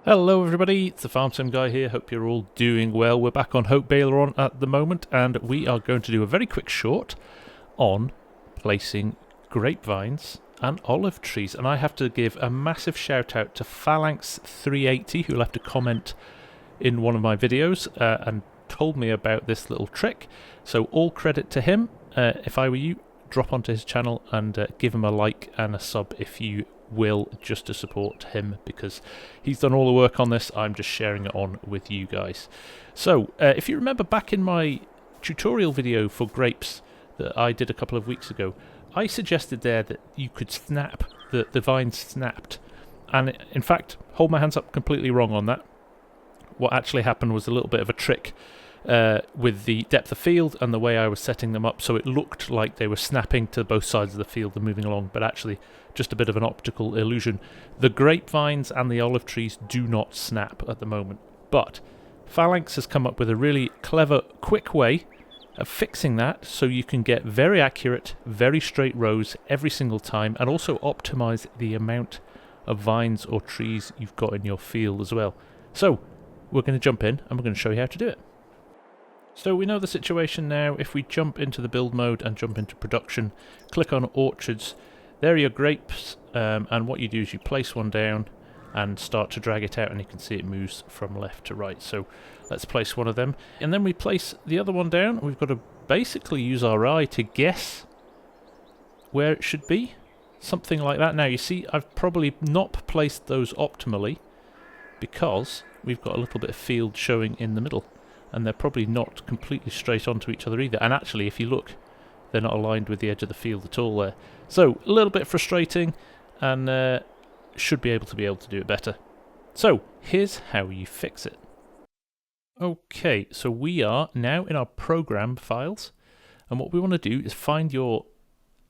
Hello everybody, it's the FarmSim guy here, hope you're all doing well. We're back on Haut Beyleron at the moment and we are going to do a very quick short on placing grapevines and olive trees. And I have to give a massive shout out to Phalanx380 who left a comment in one of my videos and told me about this little trick. So all credit to him. If I were you, drop onto his channel and give him a like and a sub if you will, just to support him, because he's done all the work on this. I'm just sharing it on with you guys. So if you remember back in my tutorial video for grapes that I did a couple of weeks ago, I suggested there that you could snap, the vines snapped, and in fact, hold my hands up, completely wrong on that. What actually happened was a little bit of a trick with the depth of field and the way I was setting them up, so it looked like they were snapping to both sides of the field and moving along, but actually just a bit of an optical illusion. The grapevines and the olive trees do not snap at the moment, but Phalanx has come up with a really clever, quick way of fixing that so you can get very accurate, very straight rows every single time, and also optimize the amount of vines or trees you've got in your field as well. So we're going to jump in and we're going to show you how to do it. So we know the situation now. If we jump into the build mode and jump into production, click on orchards, there are your grapes, and what you do is you place one down and start to drag it out, and you can see it moves from left to right. So let's place one of them, and then we place the other one down. We've got to basically use our eye to guess where it should be, something like that. Now you see I've probably not placed those optimally because we've got a little bit of field showing in the middle, and they're probably not completely straight onto each other either. And actually, if you look, they're not aligned with the edge of the field at all there. So a little bit frustrating, and should be able to do it better. So here's how you fix it. Okay, so we are now in our program files, and what we want to do is find your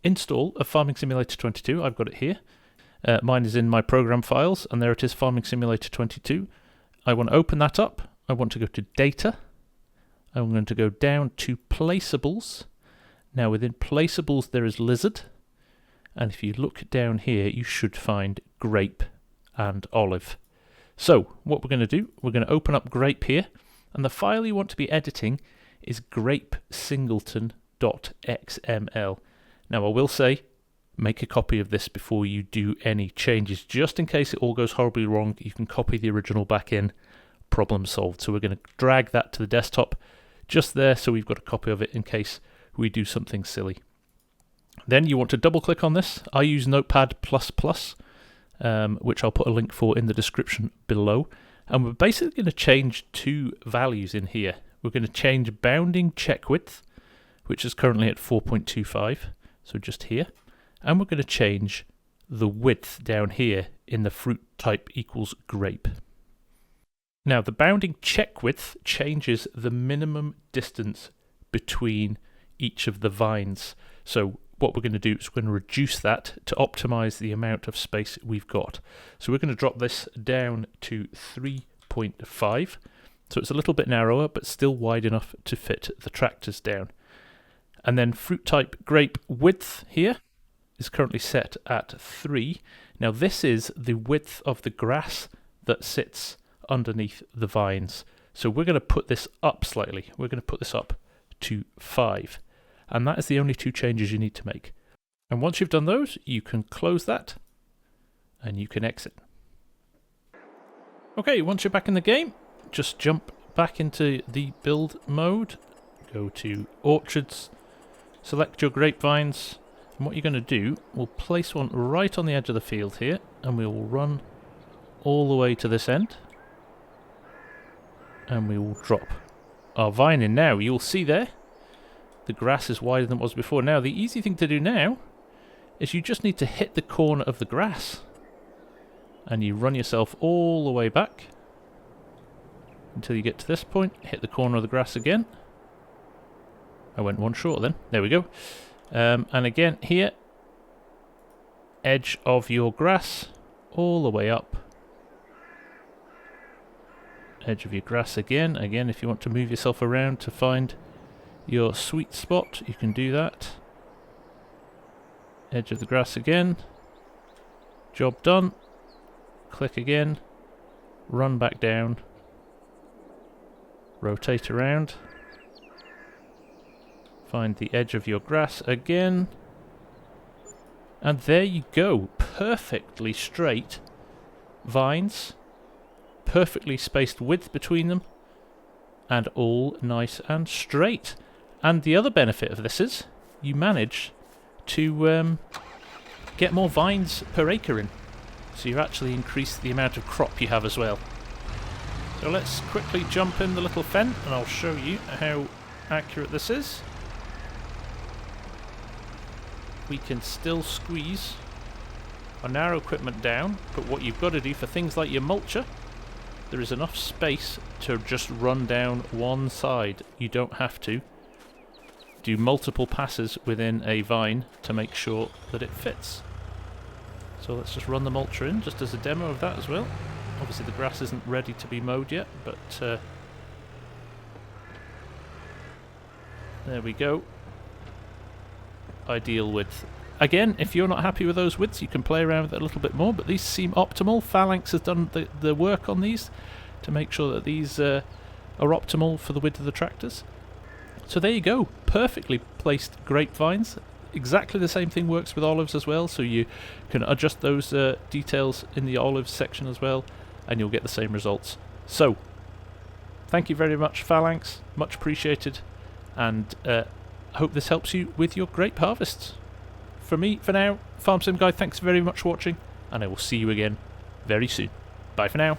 install of Farming Simulator 22. I've got it here. Mine is in my program files, and there it is, Farming Simulator 22. I want to open that up. I want to go to Data. I'm going to go down to Placeables. Now within Placeables there is Lizard, and if you look down here you should find Grape and Olive. So what we're going to do, we're going to open up Grape here, and the file you want to be editing is grapesingleton.xml. Now I will say, make a copy of this before you do any changes, just in case it all goes horribly wrong. You can copy the original back in, problem solved. So we're going to drag that to the desktop just there, so we've got a copy of it in case we do something silly. Then you want to double click on this. I use Notepad++, which I'll put a link for in the description below, and we're basically going to change two values in here. We're going to change bounding check width, which is currently at 4.25, so just here, and we're going to change the width down here in the fruit type equals grape. Now the bounding check width changes the minimum distance between each of the vines. So what we're going to do is we're going to reduce that to optimize the amount of space we've got. So we're going to drop this down to 3.5. So it's a little bit narrower, but still wide enough to fit the tractors down. And then fruit type grape width here is currently set at 3. Now this is the width of the grass that sits underneath the vines. So we're going to put this up slightly. We're going to put this up to 5. And that is the only two changes you need to make. And once you've done those, you can close that and you can exit. Okay, once you're back in the game, just jump back into the build mode, go to orchards, select your grapevines, and what you're going to do, we'll place one right on the edge of the field here, and we will run all the way to this end, and we will drop our vine in. Now you'll see there the grass is wider than it was before. Now the easy thing to do now is you just need to hit the corner of the grass, and you run yourself all the way back until you get to this point. Hit the corner of the grass again. I went one short then. There we go. And again here, edge of your grass all the way up. Edge of your grass again. Again, if you want to move yourself around to find your sweet spot, you can do that. Edge of the grass again. Job done. Click again. run back down, rotate around, find the edge of your grass again, and there you go, perfectly straight vines, perfectly spaced width between them, and all nice and straight. And the other benefit of this is you manage to get more vines per acre in, so you actually increase the amount of crop you have as well. So let's quickly jump in the little fen and I'll show you how accurate this is. We can still squeeze our narrow equipment down, but what you've got to do for things like your mulcher, there is enough space to just run down one side. You don't have to do multiple passes within a vine to make sure that it fits. So let's just run the mulcher in, just as a demo of that as well. Obviously the grass isn't ready to be mowed yet, but there we go. Ideal width. Again, if you're not happy with those widths, you can play around with it a little bit more, but these seem optimal. Phalanx has done the work on these to make sure that these are optimal for the width of the tractors. So there you go, perfectly placed grapevines. Exactly the same thing works with olives as well, so you can adjust those details in the olives section as well, and you'll get the same results. So, thank you very much, Phalanx, much appreciated, and I hope this helps you with your grape harvests. For me, for now, FarmSim Guy, thanks very much for watching, and I will see you again very soon. Bye for now.